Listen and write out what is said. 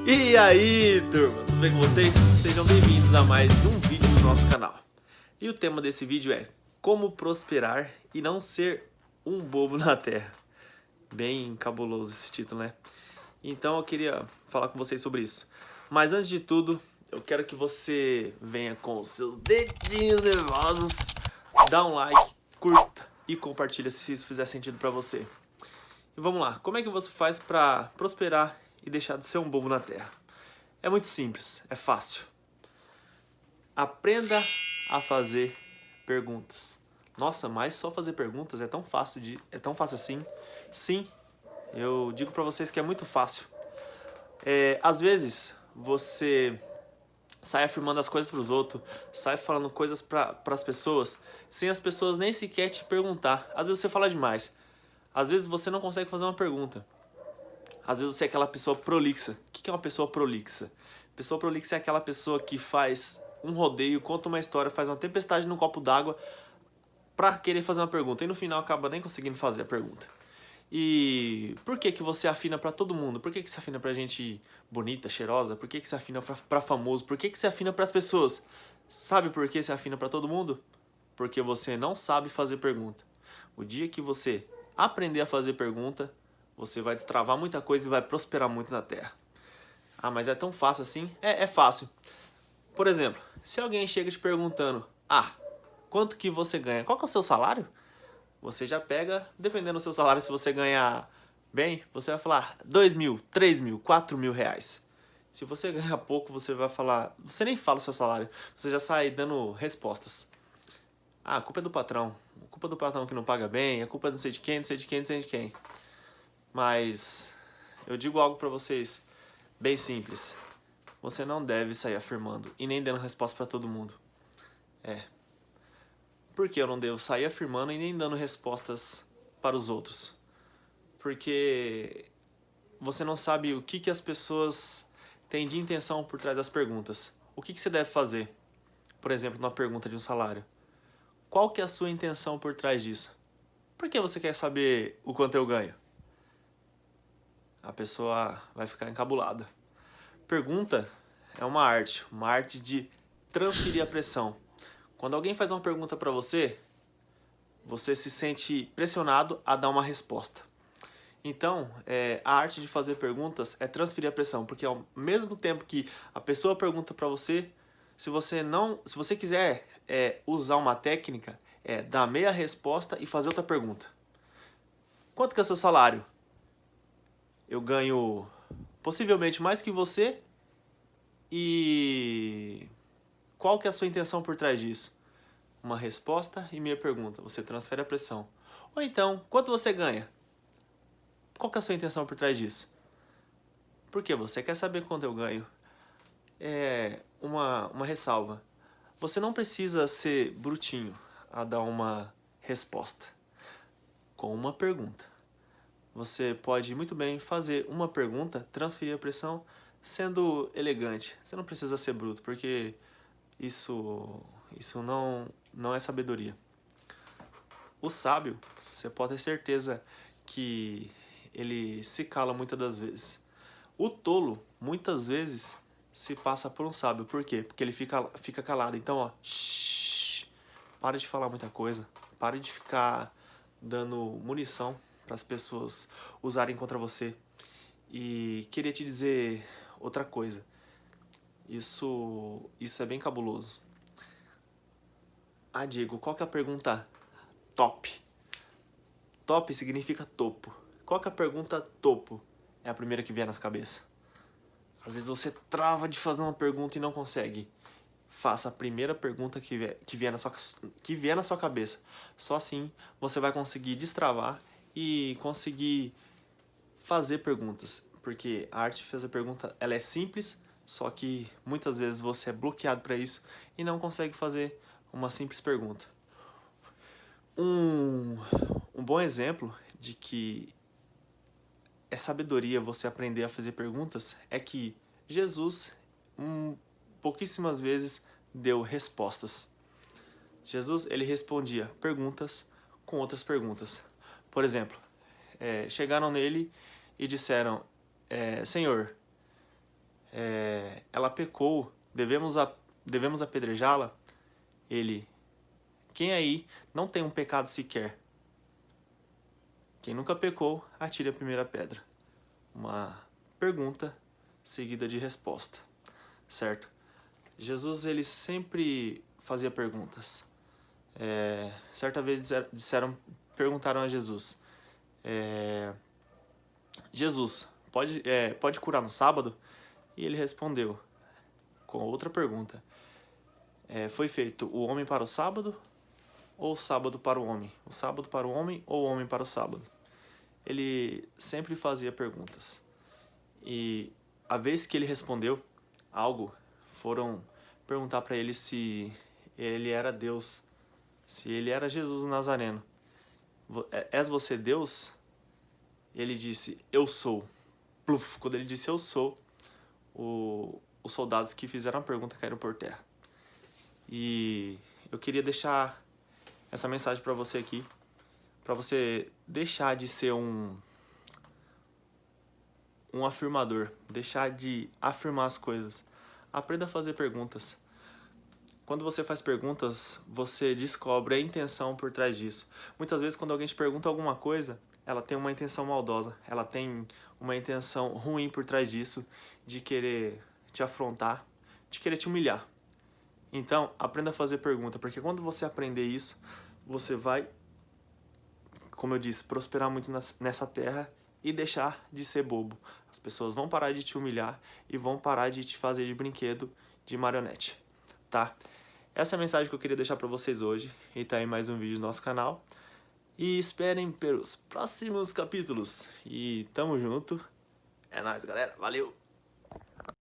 E aí, turma, tudo bem com vocês? Sejam bem-vindos a mais um vídeo do nosso canal. E o tema desse vídeo é como prosperar e não ser um bobo na terra. Bem cabuloso esse título, né? Então eu queria falar com vocês sobre isso. Mas antes de tudo, eu quero que você venha com os seus dedinhos nervosos, dá um like, curta e compartilha se isso fizer sentido pra você. E vamos lá, como é que você faz pra prosperar e deixar de ser um bobo na terra? É muito simples, é fácil. Aprenda a fazer perguntas. Nossa, mas só fazer perguntas é tão fácil assim? Sim, eu digo pra vocês que é muito fácil. Às vezes você sai afirmando as coisas pros outros, sai falando coisas pras pessoas, sem as pessoas nem sequer te perguntar. Às vezes você fala demais. Às vezes você não consegue fazer uma pergunta. Às vezes você é aquela pessoa prolixa. O que é uma pessoa prolixa? Pessoa prolixa é aquela pessoa que faz um rodeio, conta uma história, faz uma tempestade num copo d'água pra querer fazer uma pergunta e no final acaba nem conseguindo fazer a pergunta. E por que você afina pra todo mundo? Por que você afina pra gente bonita, cheirosa? Por que você afina pra famoso? Por que você afina pras pessoas? Sabe por que você afina pra todo mundo? Porque você não sabe fazer pergunta. O dia que você aprender a fazer pergunta, você vai destravar muita coisa e vai prosperar muito na Terra. Ah, mas é tão fácil assim? É fácil. Por exemplo, se alguém chega te perguntando, quanto que você ganha? Qual que é o seu salário? Você já pega, dependendo do seu salário, se você ganhar bem, você vai falar 2 mil, 3 mil, 4 mil reais. Se você ganhar pouco, você vai falar, você nem fala o seu salário, você já sai dando respostas. A culpa é do patrão. A culpa é do patrão que não paga bem, a culpa é não sei de quem, não sei de quem, não sei de quem. Mas eu digo algo pra vocês bem simples. Você não deve sair afirmando e nem dando resposta pra todo mundo. Por que eu não devo sair afirmando e nem dando respostas para os outros? Porque você não sabe o que as pessoas têm de intenção por trás das perguntas. O que você deve fazer? Por exemplo, numa pergunta de um salário. Qual que é a sua intenção por trás disso? Por que você quer saber o quanto eu ganho? A pessoa vai ficar encabulada. Pergunta é uma arte de transferir a pressão. Quando alguém faz uma pergunta pra você, você se sente pressionado a dar uma resposta. Então, a arte de fazer perguntas é transferir a pressão, porque ao mesmo tempo que a pessoa pergunta pra você, se você quiser usar uma técnica, dar meia resposta e fazer outra pergunta. Quanto que é o seu salário? Eu ganho possivelmente mais que você e qual que é a sua intenção por trás disso? Uma resposta e meia pergunta. Você transfere a pressão. Ou então, quanto você ganha? Qual que é a sua intenção por trás disso? Por que você quer saber quanto eu ganho? Uma ressalva. Você não precisa ser brutinho a dar uma resposta com uma pergunta. Você pode muito bem fazer uma pergunta, transferir a pressão, sendo elegante. Você não precisa ser bruto, porque isso não é sabedoria. O sábio, você pode ter certeza que ele se cala muitas das vezes. O tolo, muitas vezes, se passa por um sábio. Por quê? Porque ele fica calado. Então, shhh, para de falar muita coisa. Para de ficar dando munição para as pessoas usarem contra você. E queria te dizer outra coisa. Isso é bem cabuloso. Diego, qual que é a pergunta top? Top significa topo. Qual que é a pergunta topo? É a primeira que vier na sua cabeça. Às vezes você trava de fazer uma pergunta e não consegue. Faça a primeira pergunta que vier na sua cabeça. Só assim você vai conseguir destravar e conseguir fazer perguntas. Porque a arte de fazer pergunta, ela é simples, só que muitas vezes você é bloqueado para isso e não consegue fazer uma simples pergunta. Um bom exemplo de que é sabedoria você aprender a fazer perguntas é que Jesus pouquíssimas vezes deu respostas. Jesus, ele respondia perguntas com outras perguntas. Por exemplo, chegaram nele e disseram, Senhor, ela pecou, devemos apedrejá-la? Ele: quem aí não tem um pecado sequer? Quem nunca pecou, atire a primeira pedra. Uma pergunta seguida de resposta, certo? Jesus, ele sempre fazia perguntas. Certa vez perguntaram a Jesus: Jesus, pode curar no sábado? E ele respondeu com outra pergunta: foi feito o homem para o sábado ou o sábado para o homem? O sábado para o homem ou o homem para o sábado? Ele sempre fazia perguntas. E a vez que ele respondeu algo, foram perguntar para ele se ele era Deus, se ele era Jesus o Nazareno. És você Deus? Ele disse: eu sou. Pluf, quando ele disse eu sou, os soldados que fizeram a pergunta caíram por terra. E eu queria deixar essa mensagem para você aqui, para você deixar de ser um afirmador, deixar de afirmar as coisas. Aprenda a fazer perguntas. Quando você faz perguntas, você descobre a intenção por trás disso. Muitas vezes, quando alguém te pergunta alguma coisa, ela tem uma intenção maldosa, ela tem uma intenção ruim por trás disso, de querer te afrontar, de querer te humilhar. Então, aprenda a fazer pergunta, porque quando você aprender isso, você vai, como eu disse, prosperar muito nessa terra e deixar de ser bobo. As pessoas vão parar de te humilhar e vão parar de te fazer de brinquedo, de marionete, tá? Essa é a mensagem que eu queria deixar para vocês hoje. E tá aí mais um vídeo do nosso canal. E esperem pelos próximos capítulos. E tamo junto. É nóis, galera. Valeu!